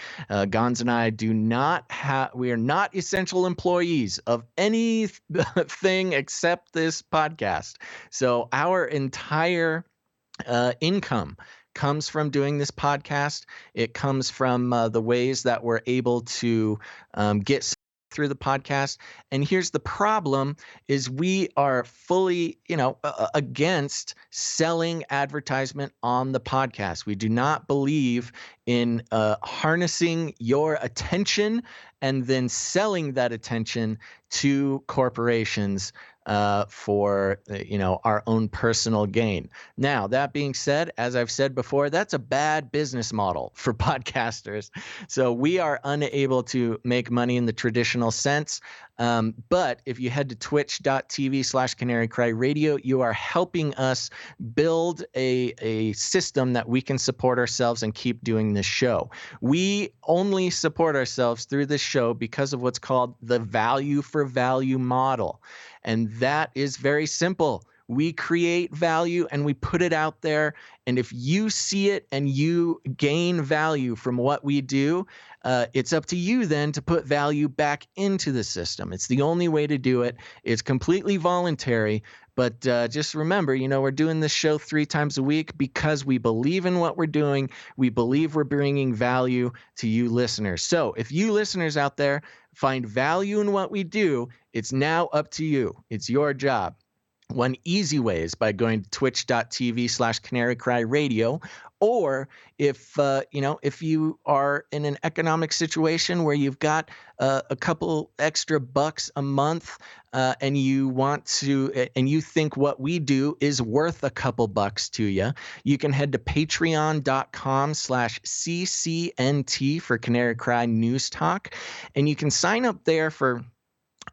Gons and I we are not essential employees of anything except this podcast. So our entire income comes from doing this podcast. It comes from the ways that we're able to get through the podcast. And here's the problem: is we are fully, against selling advertisement on the podcast. We do not believe in harnessing your attention and then selling that attention to corporations for our own personal gain. Now, that being said, as I've said before, that's a bad business model for podcasters. So we are unable to make money in the traditional sense. But if you head to twitch.tv/Canary Cry Radio, you are helping us build a system that we can support ourselves and keep doing this show. We only support ourselves through this show because of what's called the value for value model. And that is very simple. We create value and we put it out there. And if you see it and you gain value from what we do, it's up to you then to put value back into the system. It's the only way to do it. It's completely voluntary. But just remember, we're doing this show 3 times a week because we believe in what we're doing. We believe we're bringing value to you listeners. So if you listeners out there find value in what we do, it's now up to you. It's your job. One easy way is by going to twitch.tv/Canary Cry Radio. Or if you are in an economic situation where you've got a couple extra bucks a month and you want to, and you think what we do is worth a couple bucks to you, you can head to patreon.com/CCNT for Canary Cry News Talk, and you can sign up there for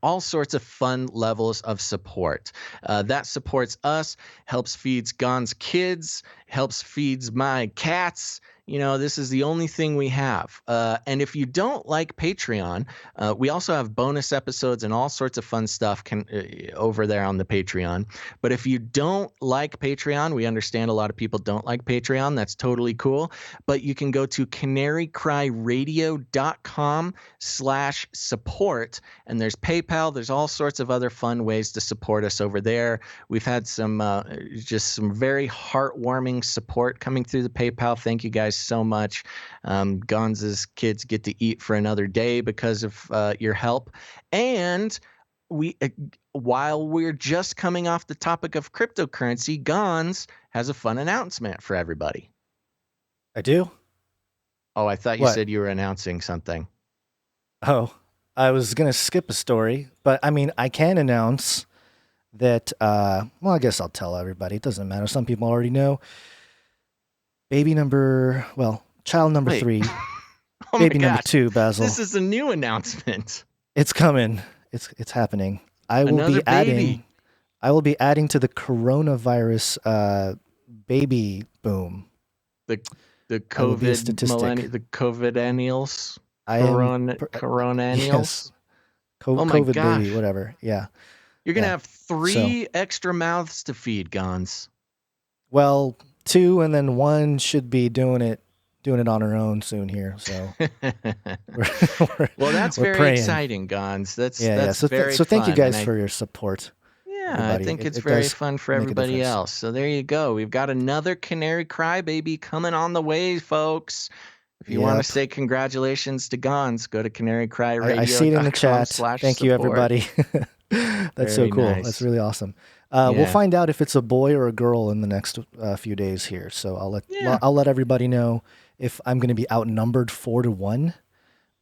all sorts of fun levels of support. That supports us, helps feeds Gon's kids, helps feeds my cats. This is the only thing we have. And if you don't like Patreon, we also have bonus episodes and all sorts of fun stuff over there on the Patreon. But if you don't like Patreon, we understand a lot of people don't like Patreon. That's totally cool. But you can go to canarycryradio.com/support. And there's PayPal. There's all sorts of other fun ways to support us over there. We've had some very heartwarming support coming through the PayPal. Thank you guys so much. Gonza's kids get to eat for another day because of your help. And while we're just coming off the topic of cryptocurrency, Gonz has a fun announcement for everybody.
I do?
Oh, I thought you said you were announcing something.
Oh, I was going to skip a story, but I mean, I can announce that, I guess I'll tell everybody. It doesn't matter. Some people already know. Child number 3.
Oh
baby
my
number
gosh.
2, Basil.
This is a new announcement.
It's coming. It's happening. I will be adding to the coronavirus baby boom.
The COVID the COVIDennials. Coronannials.
Yes. COVID baby, whatever. Yeah.
You're gonna have 3 extra mouths to feed, Gonz.
Well, 2, and then 1 should be doing it on her own soon here. So,
well, that's very
praying.
Exciting, Gonz. That's
very
so
thank
fun.
you guys for your support.
Yeah,
everybody.
I think it's
it
very
does
fun for
make a
everybody
difference.
else. So there you go. We've got another Canary Cry baby coming on the way, folks. If you want to say congratulations to Gonz, go to canarycryradio.com.
I see it in the chat. Thank you, everybody. That's
very
so cool.
nice.
That's really awesome. We'll find out if it's a boy or a girl in the next few days here. So I'll let everybody know if I'm going to be outnumbered 4-1,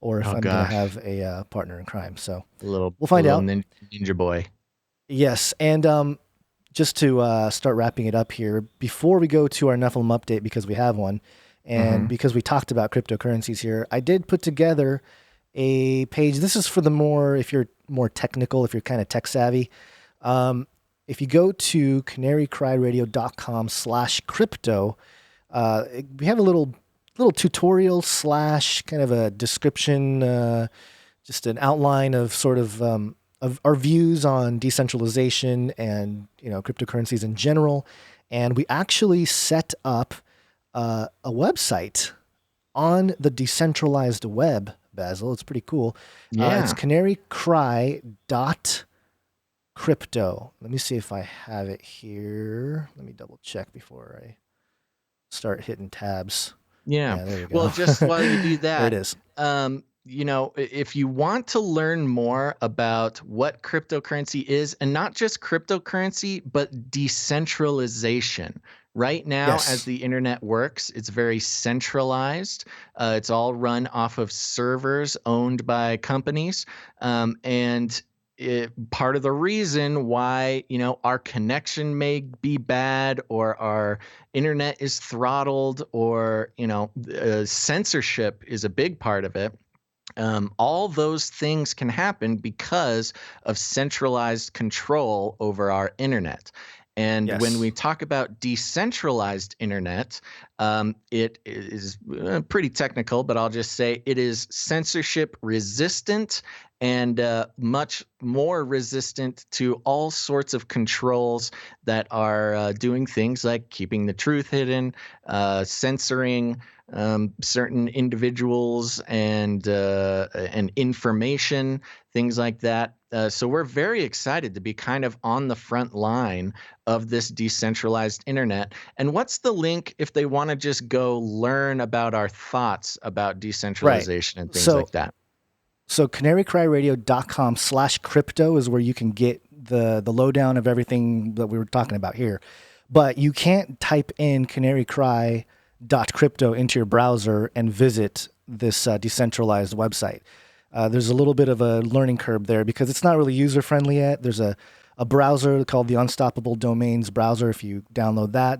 or if I'm going to have a partner in crime. So we'll find out.
Ninja boy.
Yes, and just to start wrapping it up here, before we go to our Nephilim update, because we have one, and because we talked about cryptocurrencies here, I did put together a page. This is for if you're more technical, if you're kind of tech savvy. If you go to canarycryradio.com/crypto, we have a little tutorial / kind of a description, just an outline of sort of our views on decentralization and cryptocurrencies in general. And we actually set up a website on the decentralized web, Basil. It's pretty cool. It's canarycry.crypto. Let me see if I have it here. Let me double check before I start hitting tabs.
Yeah.
There you go.
Well, just while you do that,
there it is.
If you want to learn more about what cryptocurrency is, and not just cryptocurrency, but decentralization. Right now, as the internet works, it's very centralized. It's all run off of servers owned by companies. And part of the reason why, our connection may be bad, or our internet is throttled, or, censorship is a big part of it. All those things can happen because of centralized control over our internet. And when we talk about decentralized internet, it is pretty technical, but I'll just say it is censorship resistant and much more resistant to all sorts of controls that are doing things like keeping the truth hidden, censoring certain individuals and information, things like that. So we're very excited to be kind of on the front line of this decentralized internet. And what's the link if they want to just go learn about our thoughts about decentralization and things like that?
So canarycryradio.com/crypto is where you can get the lowdown of everything that we were talking about here. But you can't type in canarycry.crypto into your browser and visit this decentralized website. There's a little bit of a learning curve there because it's not really user-friendly yet. There's a browser called the Unstoppable Domains browser. If you download that,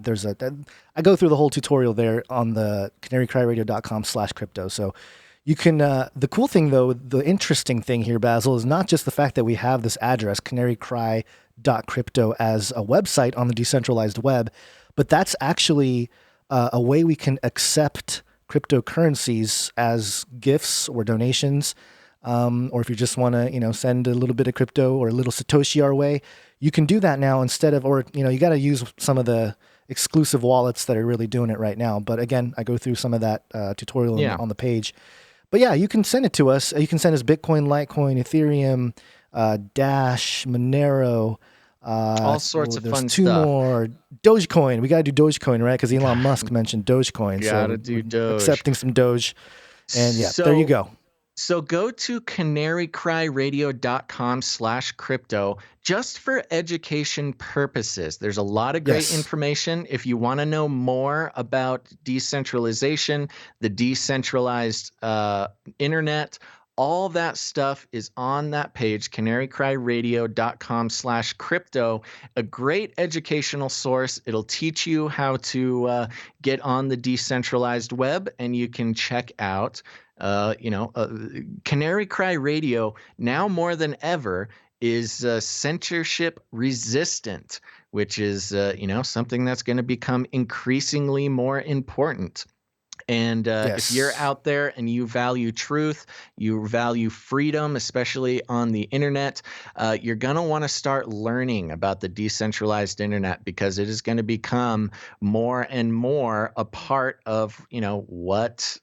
I go through the whole tutorial there on the canarycryradio.com/crypto. So you can, the cool thing though, the interesting thing here, Basil, is not just the fact that we have this address, canarycry.crypto, as a website on the decentralized web, But that's actually a way we can accept cryptocurrencies as gifts or donations. Or if you just want to, send a little bit of crypto or a little Satoshi our way, you can do that now instead of, or, you got to use some of the exclusive wallets that are really doing it right now. But again, I go through some of that tutorial on the page. But yeah, you can send it to us. You can send us Bitcoin, Litecoin, Ethereum, Dash, Monero.
All sorts of fun
There's two
stuff.
more. Dogecoin. We got to do Dogecoin, right? Because Elon Musk mentioned Dogecoin.
Gotta
So
do
we're
Doge.
accepting some Doge. And yeah, there you go.
So go to canarycryradio.com/crypto just for education purposes. There's a lot of great information. If you want to know more about decentralization, the decentralized internet, all that stuff is on that page, canarycryradio.com/crypto, a great educational source. It'll teach you how to get on the decentralized web, and you can check out Canary Cry Radio now more than ever is censorship resistant, which is something that's going to become increasingly more important. And if you're out there and you value truth, you value freedom, especially on the internet, you're going to want to start learning about the decentralized internet, because it is going to become more and more a part of, what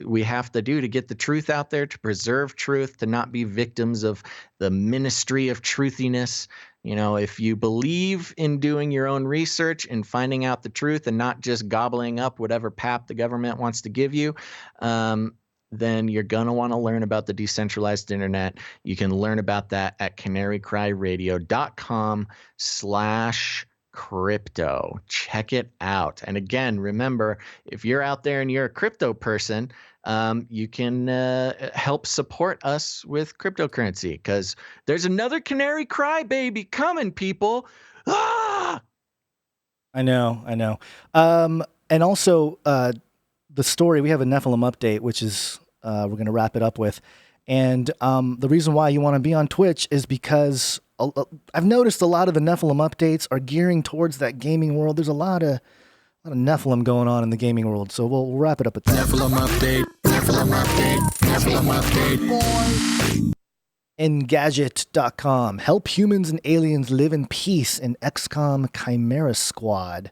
we have to do to get the truth out there, to preserve truth, to not be victims of the ministry of truthiness. If you believe in doing your own research and finding out the truth and not just gobbling up whatever pap the government wants to give you, then you're going to want to learn about the decentralized internet. You can learn about that at canarycryradio.com/crypto. Check it out. And again, remember, if you're out there and you're a crypto person, you can help support us with cryptocurrency, because there's another Canary Cry baby coming, people. Ah!
I know. And also the story, we have a Nephilim update, which is we're going to wrap it up with. And the reason why you want to be on Twitch is because I've noticed a lot of the Nephilim updates are gearing towards that gaming world. There's a lot of Nephilim going on in the gaming world. So we'll wrap it up at that.
Nephilim update.
Engadget.com. Help humans and aliens live in peace in XCOM Chimera Squad.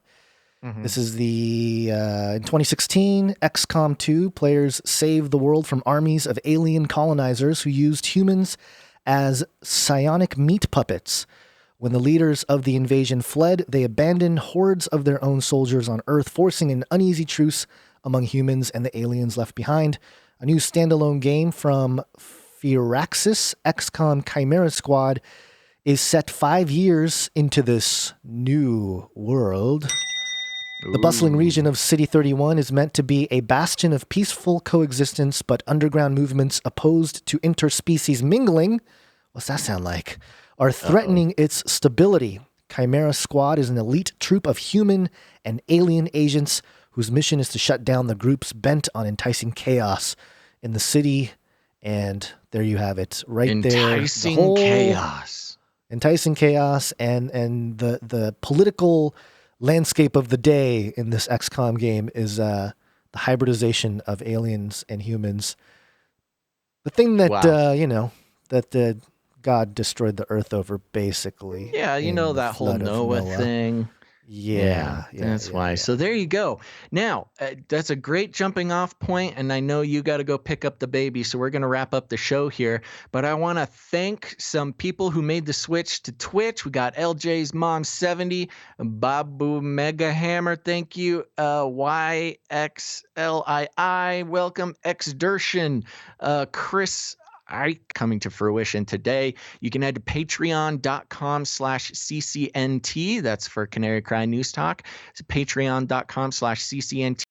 This is in 2016, XCOM 2, players saved the world from armies of alien colonizers who used humans as psionic meat puppets. When the leaders of the invasion fled, they abandoned hordes of their own soldiers on Earth, forcing an uneasy truce among humans and the aliens left behind. A new standalone game from Firaxis, XCOM Chimera Squad, is set 5 years into this new world. The bustling region of City 31 is meant to be a bastion of peaceful coexistence, but underground movements opposed to interspecies mingling, what's that sound like, are threatening its stability. Chimera Squad is an elite troop of human and alien agents whose mission is to shut down the groups bent on enticing chaos in the city. And there you have it, right there.
Enticing chaos.
Enticing chaos, and the political landscape of the day in this XCOM game is the hybridization of aliens and humans. The thing that that God destroyed the earth over, basically.
Yeah, that whole Noah thing. Yeah, that's why. Yeah. So there you go. Now, that's a great jumping off point, and I know you got to go pick up the baby, so we're going to wrap up the show here. But I want to thank some people who made the switch to Twitch. We got LJ's Mom 70, Babu Mega Hammer, thank you, YXLII, welcome, Xdershin, Chris coming to fruition today. You can head to patreon.com/CCNT. That's for Canary Cry News Talk. It's patreon.com/CCNT.